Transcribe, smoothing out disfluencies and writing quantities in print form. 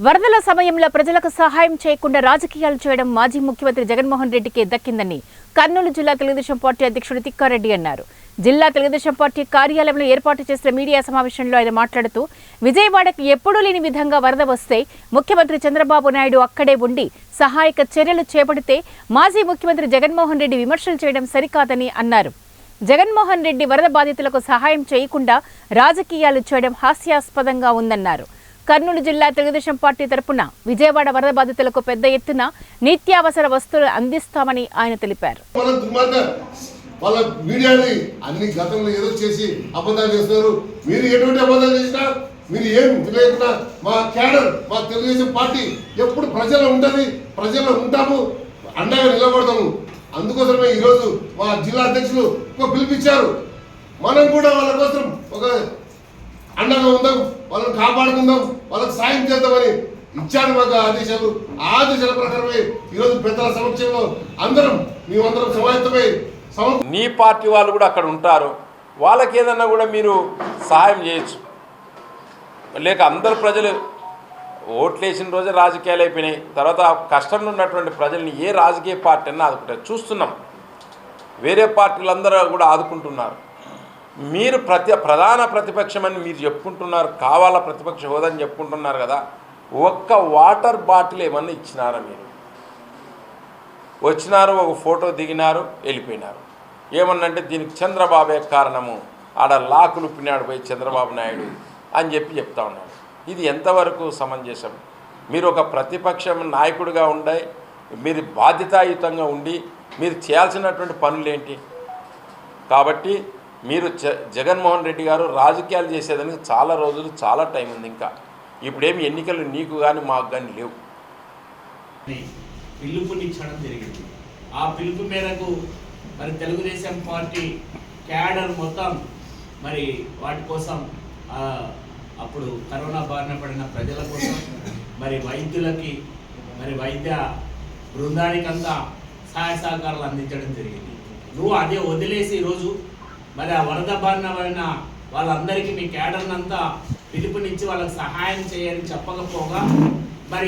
వరదల సమయంలో ప్రజలకు సహాయం చేయకుండా రాజకీయాలు చేయడం మాజీ ముఖ్యమంత్రి జగన్మోహన్ రెడ్డికి దక్కిందని కర్నూలు జిల్లా తెలుగుదేశం పార్టీ అధ్యక్షుడు తిక్కారెడ్డి అన్నారు. జిల్లా తెలుగుదేశం పార్టీ కార్యాలయంలో ఏర్పాటు చేసిన మీడియా సమావేశంలో ఆయన మాట్లాడుతూ విజయవాడకు ఎప్పుడూ లేని విధంగా వరద వస్తే ముఖ్యమంత్రి చంద్రబాబు నాయుడు అక్కడే ఉండి సహాయక చర్యలు చేపడితే మాజీ ముఖ్యమంత్రి జగన్మోహన్ రెడ్డి విమర్శలు చేయడం సరికాదని అన్నారు. జగన్మోహన్ రెడ్డి వరద బాధితులకు సహాయం చేయకుండా రాజకీయాలు చేయడం హాస్యాస్పదంగా ఉందన్నారు. కర్నూలు జిల్లా తెలుగుదేశం పార్టీ తరపున విజయవాడ వరద బాధితులకు పెద్ద ఎత్తున నిత్యావసర వస్తువులు అందిస్తామని ఆయన తెలిపారు. వాళ్ళ మీడియాని అన్ని గతంలో ఏదో చేసి అబద్ధాలు చేస్తున్నారు. మీరు ఎటువంటి అబద్ధాలు చేసినా మీరు ఏం లేకుండా మా క్యాడర్ మా తెలుగుదేశం పార్టీ ఎప్పుడు ప్రజల్లో ఉంటుంది, ప్రజల్లో ఉంటాము, అండగా నిలబడతాము. అందుకోసమే ఈరోజు మా జిల్లా అధ్యక్షులు ఒక పిలిపించారు. మనం కూడా వాళ్ళ కోసం ఒక అండగా ఉందాం, వాళ్ళని కాపాడుకుందాం, వాళ్ళకి సాయం చేద్దామని ఇచ్చారు మాకు ఆదేశాలు. ఆ ఆదేశాల ప్రకారమే ఈరోజు పెద్దల సమక్షంలో మేమందరం సమాయత్తమై నీ పార్టీ వాళ్ళు కూడా అక్కడ ఉంటారు, వాళ్ళకి ఏదన్నా కూడా మీరు సహాయం చేయొచ్చు. లేక అందరు ప్రజలు ఓట్లేసిన రోజే రాజకీయాలు అయిపోయినాయి, తర్వాత కష్టంలో ఉన్నటువంటి ప్రజల్ని ఏ రాజకీయ పార్టీ అన్నా ఆదుకుంటారు. చూస్తున్నాం, వేరే పార్టీలందరూ కూడా ఆదుకుంటున్నారు. మీరు ప్రధాన ప్రతిపక్షమని మీరు చెప్పుకుంటున్నారు, కావాలా ప్రతిపక్ష హోదాని చెప్పుకుంటున్నారు కదా. ఒక్క వాటర్ బాటిల్ ఏమన్నా ఇచ్చినారా? మీరు వచ్చినారు, ఒక ఫోటో దిగినారు, వెళ్ళిపోయినారు. ఏమన్నంటే దీనికి చంద్రబాబే కారణము, ఆడ లాకులు పిన్నాడు పోయి చంద్రబాబు నాయుడు అని చెప్తా ఉన్నాడు. ఇది ఎంతవరకు సమంజసం? మీరు ఒక ప్రతిపక్ష నాయకుడిగా ఉండే మీరు బాధ్యతాయుతంగా ఉండి మీరు చేయాల్సినటువంటి పనులేంటి? కాబట్టి మీరు జగన్మోహన్ రెడ్డి గారు రాజకీయాలు చేసేదానికి చాలా రోజులు చాలా టైం ఉంది. ఇంకా ఇప్పుడేమి ఎన్నికలు నీకు కానీ మాకు కానీ లేవు. పిలుపునిచ్చడం జరిగింది. ఆ పిలుపు మేరకు మరి తెలుగుదేశం పార్టీ క్యాడర్ మొత్తం మరి వాటి కోసం అప్పుడు కరోనా బారిన పడిన ప్రజల కోసం మరి వైద్యులకి మరి వైద్య బృందానికంతా సహాయ సహకారాలు అందించడం జరిగింది. నువ్వు అదే వదిలేసి ఈరోజు మరి ఆ వరద బారిన పడిన వాళ్ళందరికీ మీ క్యాడర్నంతా పిలుపునిచ్చి వాళ్ళకి సహాయం చేయని చెప్పకపోగా